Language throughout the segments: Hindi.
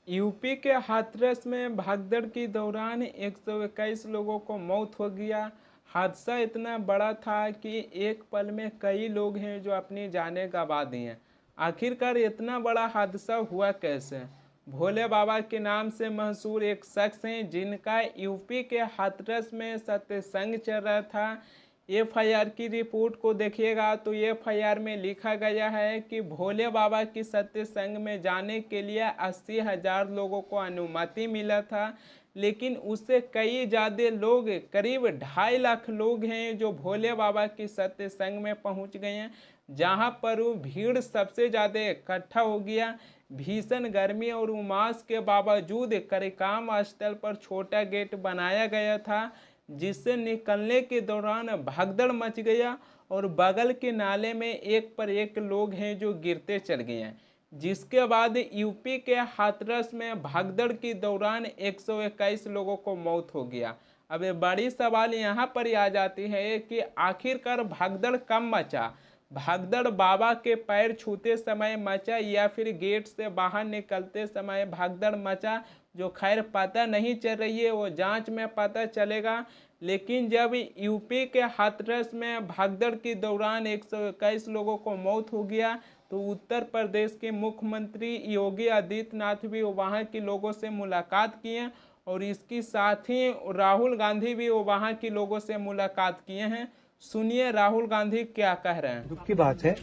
यूपी के हाथरस में भगदड़ के दौरान 121 लोगों को मौत हो गया। हादसा इतना बड़ा था कि एक पल में कई लोग हैं जो अपनी जानें गंवा दी हैं। आखिरकार इतना बड़ा हादसा हुआ कैसे? भोले बाबा के नाम से मशहूर एक शख्स हैं जिनका यूपी के हाथरस में सत्संग चल रहा था। एफआईआर की रिपोर्ट को देखिएगा तो एफआईआर में लिखा गया है कि भोले बाबा की सत्संग में जाने के लिए 80,000 लोगों को अनुमति मिला था, लेकिन उससे कई ज़्यादा लोग, करीब 2.5 लाख लोग हैं जो भोले बाबा की सत्संग में पहुंच गए हैं, जहां पर वो भीड़ सबसे ज़्यादा इकट्ठा हो गया। भीषण गर्मी और उमास के बावजूद कार्यक्रम स्थल पर छोटा गेट बनाया गया था, जिससे निकलने के दौरान भगदड़ मच गया और बगल के नाले में एक पर एक लोग हैं जो गिरते चल गए हैं। जिसके बाद यूपी के हाथरस में भगदड़ के दौरान 121 लोगों को मौत हो गया। अब ये बड़ी सवाल यहाँ पर आ जाती है कि आखिरकार भगदड़ कब मचा? भगदड़ बाबा के पैर छूते समय मचा या फिर गेट से बाहर निकलते समय भगदड़ मचा? जो खैर पता नहीं चल रही है, वो जांच में पता चलेगा। लेकिन जब यूपी के हाथरस में भगदड़ के दौरान 121 लोगों को मौत हो गया तो उत्तर प्रदेश के मुख्यमंत्री योगी आदित्यनाथ भी वहाँ के लोगों से मुलाकात किए और इसके साथ ही राहुल गांधी भी वहाँ के लोगों से मुलाकात किए हैं। सुनिए राहुल गांधी क्या कह रहे हैं। दुख की बात है,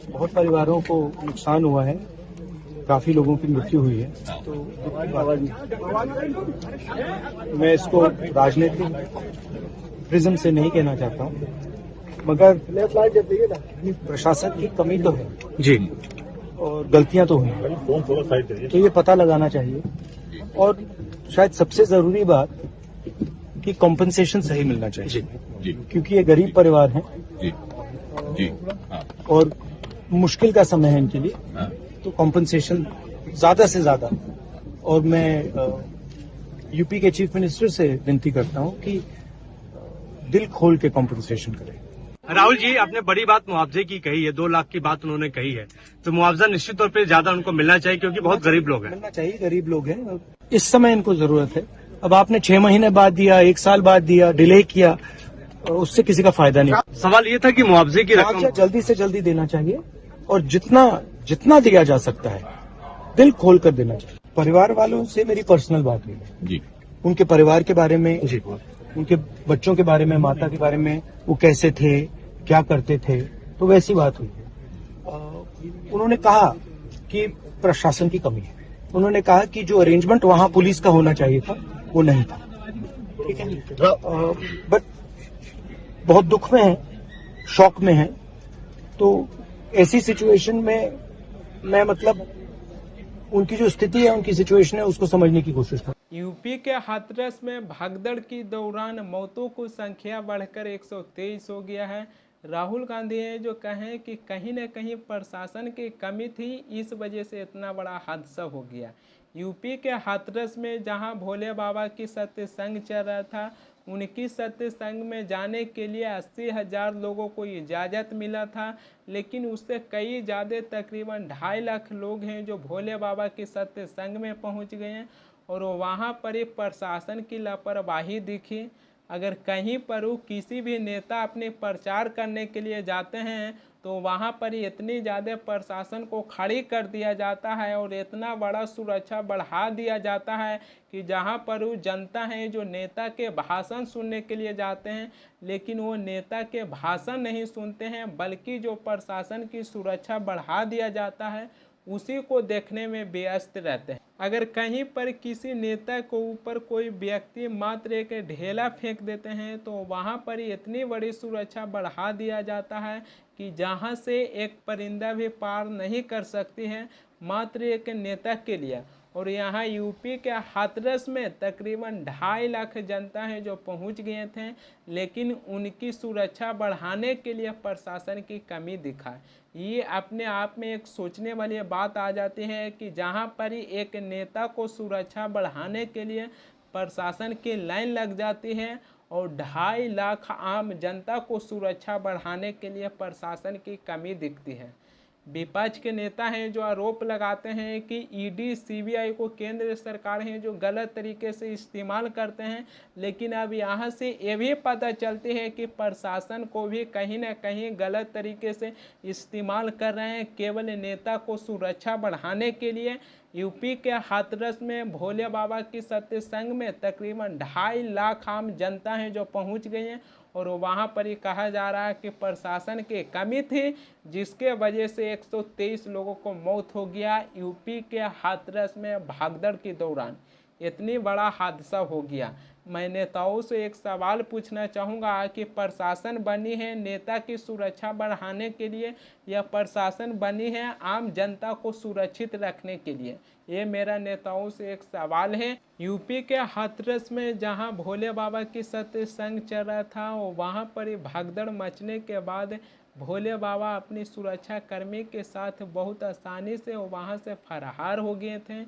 बहुत परिवारों को नुकसान हुआ है, काफी लोगों की मृत्यु हुई है, तो दुख की बात है। मैं इसको राजनीतिक प्रिज्म से नहीं कहना चाहता हूँ, मगर प्रशासन की कमी तो है जी और गलतियां तो हुई हैं, तो ये पता लगाना चाहिए। और शायद सबसे जरूरी बात कि कॉम्पनसेशन सही मिलना चाहिए जी, क्योंकि ये गरीब परिवार हैं जी, जी, और मुश्किल का समय है इनके लिए, तो कॉम्पनसेशन ज्यादा से ज्यादा। और मैं यूपी के चीफ मिनिस्टर से विनती करता हूं कि दिल खोल के कॉम्पनसेशन करें। राहुल जी, आपने बड़ी बात मुआवजे की कही है, 2 लाख की बात उन्होंने कही है, तो मुआवजा निश्चित तौर पे ज्यादा उनको मिलना चाहिए क्योंकि बहुत गरीब लोग हैं। मिलना चाहिए, गरीब लोग हैं, इस समय इनको जरूरत है। अब आपने 6 महीने बाद दिया, 1 साल बाद दिया, डिले किया, उससे किसी का फायदा नहीं। सवाल ये था कि मुआवजे की रकम जल्दी से जल्दी देना चाहिए और जितना दिया जा सकता है दिल खोल कर देना चाहिए। परिवार वालों से मेरी पर्सनल बात हुई है, उनके परिवार के बारे में, उनके बच्चों के बारे में, माता के बारे में, वो कैसे थे, क्या करते थे, तो वैसी बात हुई है। उन्होंने कहा कि प्रशासन की कमी है, उन्होंने कहा कि जो अरेंजमेंट वहां पुलिस का होना चाहिए था वो नहीं था, ठीक है। बट बहुत दुख में है, शॉक में है, तो ऐसी सिचुएशन में मैं उनकी जो स्थिति है, उनकी सिचुएशन है, उसको समझने की कोशिश कर। यूपी के हाथरस में भगदड़ के दौरान मौतों की संख्या बढ़कर 123 हो गया है। राहुल गांधी हैं जो कहें कि कहीं न कहीं प्रशासन की कमी थी, इस वजह से इतना बड़ा हादसा हो गया। यूपी के हाथरस में जहां भोले बाबा की सत्संग चल रहा था, उनकी सत्संग में जाने के लिए 80,000 लोगों को इजाज़त मिला था, लेकिन उससे कई ज़्यादा तकरीबन 2.5 लाख लोग हैं जो भोले बाबा की सत्संग में पहुंच गए हैं और वहां पर ही प्रशासन की लापरवाही दिखी। अगर कहीं पर वो किसी भी नेता अपने प्रचार करने के लिए जाते हैं तो वहाँ पर इतनी ज़्यादा प्रशासन को खड़ी कर दिया जाता है और इतना बड़ा सुरक्षा बढ़ा दिया जाता है कि जहाँ पर वो जनता है जो नेता के भाषण सुनने के लिए जाते हैं, लेकिन वो नेता के भाषण नहीं सुनते हैं, बल्कि जो प्रशासन की सुरक्षा बढ़ा दिया जाता है उसी को देखने में व्यस्त रहते हैं। अगर कहीं पर किसी नेता को ऊपर कोई व्यक्ति मात्र एक ढेला फेंक देते हैं तो वहां पर इतनी बड़ी सुरक्षा बढ़ा दिया जाता है कि जहां से एक परिंदा भी पार नहीं कर सकती है, मात्र एक नेता के लिए। और यहाँ यूपी के हाथरस में तकरीबन 2.5 लाख जनता है जो पहुंच गए थे, लेकिन उनकी सुरक्षा बढ़ाने के लिए प्रशासन की कमी दिखा। ये अपने आप में एक सोचने वाली बात आ जाती है कि जहां पर ही एक नेता को सुरक्षा बढ़ाने के लिए प्रशासन की लाइन लग जाती है और 2.5 लाख आम जनता को सुरक्षा बढ़ाने के लिए प्रशासन की कमी दिखती है। विपक्ष के नेता हैं जो आरोप लगाते हैं कि ईडी सीबीआई को केंद्र सरकार है जो गलत तरीके से इस्तेमाल करते हैं, लेकिन अब यहाँ से ये भी पता चलती है कि प्रशासन को भी कहीं ना कहीं गलत तरीके से इस्तेमाल कर रहे हैं केवल नेता को सुरक्षा बढ़ाने के लिए। यूपी के हाथरस में भोले बाबा की सत्संग में तकरीबन 2.5 लाख आम जनता है जो पहुंच गई है और वहां पर ही कहा जा रहा है कि प्रशासन की कमी थी जिसके वजह से 123 लोगों को मौत हो गया। यूपी के हाथरस में भागदड़ के दौरान इतनी बड़ा हादसा हो गया। मैं नेताओं से एक सवाल पूछना चाहूँगा कि प्रशासन बनी है नेता की सुरक्षा बढ़ाने के लिए या प्रशासन बनी है आम जनता को सुरक्षित रखने के लिए? ये मेरा नेताओं से एक सवाल है। यूपी के हाथरस में जहां भोले बाबा की सत्संग चल रहा था वहां पर भागदड़ मचने के बाद भोले बाबा अपनी सुरक्षा कर्मी के साथ बहुत आसानी से वहां से फरार हो गए थे।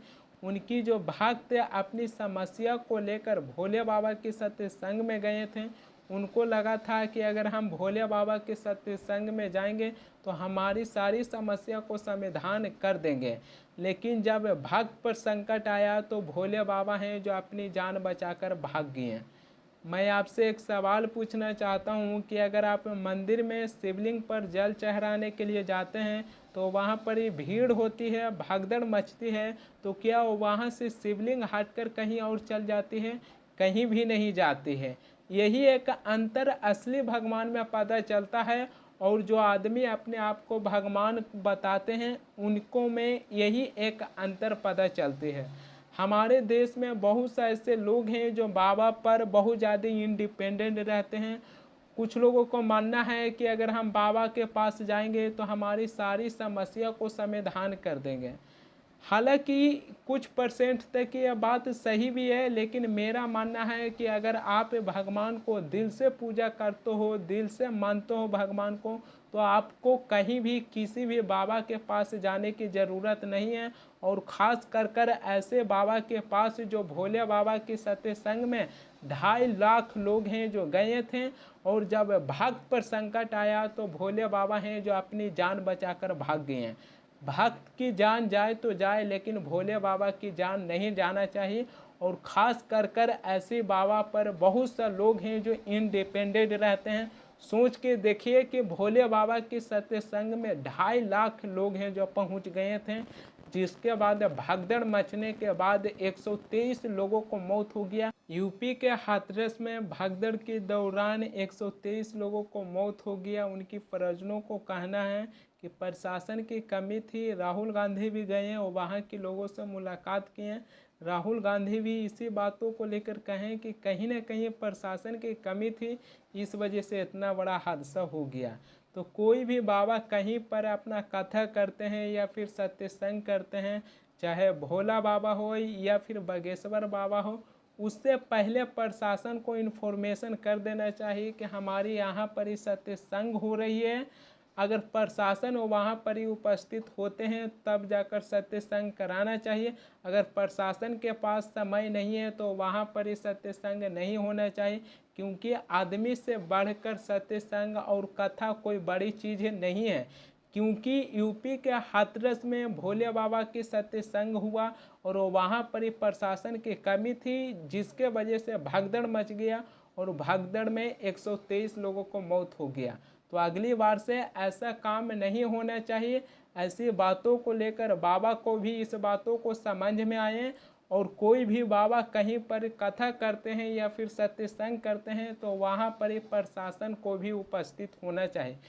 उनकी जो भक्त अपनी समस्या को लेकर भोले बाबा के सत्संग में गए थे, उनको लगा था कि अगर हम भोले बाबा के सत्संग में जाएंगे तो हमारी सारी समस्या को समाधान कर देंगे, लेकिन जब भक्त पर संकट आया तो भोले बाबा हैं जो अपनी जान बचाकर भाग गए हैं। मैं आपसे एक सवाल पूछना चाहता हूं कि अगर आप मंदिर में शिवलिंग पर जल चढ़ाने के लिए जाते हैं तो वहां पर ही भीड़ होती है, भगदड़ मचती है, तो क्या वहां से शिवलिंग हटकर कहीं और चल जाती है? कहीं भी नहीं जाती है। यही एक अंतर असली भगवान में पता चलता है और जो आदमी अपने आप को भगवान बताते हैं उनको में यही एक अंतर पता चलती है। हमारे देश में बहुत से ऐसे लोग हैं जो बाबा पर बहुत ज़्यादा इंडिपेंडेंट रहते हैं। कुछ लोगों को मानना है कि अगर हम बाबा के पास जाएंगे तो हमारी सारी समस्या को समाधान कर देंगे। हालांकि कुछ परसेंट तक ये बात सही भी है, लेकिन मेरा मानना है कि अगर आप भगवान को दिल से पूजा करते हो, दिल से मानते हो भगवान को, तो आपको कहीं भी किसी भी बाबा के पास जाने की ज़रूरत नहीं है। और ख़ास कर ऐसे बाबा के पास जो भोले बाबा के सत्संग में 2.5 लाख लोग हैं जो गए थे और जब भक्त पर संकट आया तो भोले बाबा हैं जो अपनी जान बचाकर भाग गए हैं। भक्त की जान जाए तो जाए, लेकिन भोले बाबा की जान नहीं जाना चाहिए। और ख़ास कर ऐसे बाबा पर बहुत से लोग हैं जो इंडिपेंडेंट रहते हैं। सोच के देखिए कि भोले बाबा के सत्संग में 2.5 लाख लोग हैं जो पहुंच गए थे, जिसके बाद भगदड़ मचने के बाद 123 लोगों को मौत हो गया। यूपी के हाथरस में भगदड़ के दौरान 123 लोगों को मौत हो गया। उनकी परिजनों को कहना है कि प्रशासन की कमी थी। राहुल गांधी भी गए और वहाँ के लोगों से मुलाकात किए। राहुल गांधी भी इसी बातों को लेकर कहें कि कहीं ना कहीं प्रशासन की कमी थी, इस वजह से इतना बड़ा हादसा हो गया। तो कोई भी बाबा कहीं पर अपना कथा करते हैं या फिर सत्संग करते हैं, चाहे भोला बाबा हो या फिर बागेश्वर बाबा हो, उससे पहले प्रशासन को इन्फॉर्मेशन कर देना चाहिए कि हमारी यहाँ पर ही सत्संग हो रही है। अगर प्रशासन वहाँ पर ही उपस्थित होते हैं तब जाकर सत्संग कराना चाहिए। अगर प्रशासन के पास समय नहीं है तो वहाँ पर ही सत्संग नहीं होना चाहिए, क्योंकि आदमी से बढ़कर सत्संग और कथा कोई बड़ी चीज़ नहीं है। क्योंकि यूपी के हाथरस में भोले बाबा की सत्संग हुआ और वहाँ पर ही प्रशासन की कमी थी, जिसके वजह से भगदड़ मच गया और भगदड़ में 123 लोगों को मौत हो गया। तो अगली बार से ऐसा काम नहीं होना चाहिए। ऐसी बातों को लेकर बाबा को भी इस बातों को समझ में आए और कोई भी बाबा कहीं पर कथा करते हैं या फिर सत्संग करते हैं तो वहाँ पर ही प्रशासन को भी उपस्थित होना चाहिए।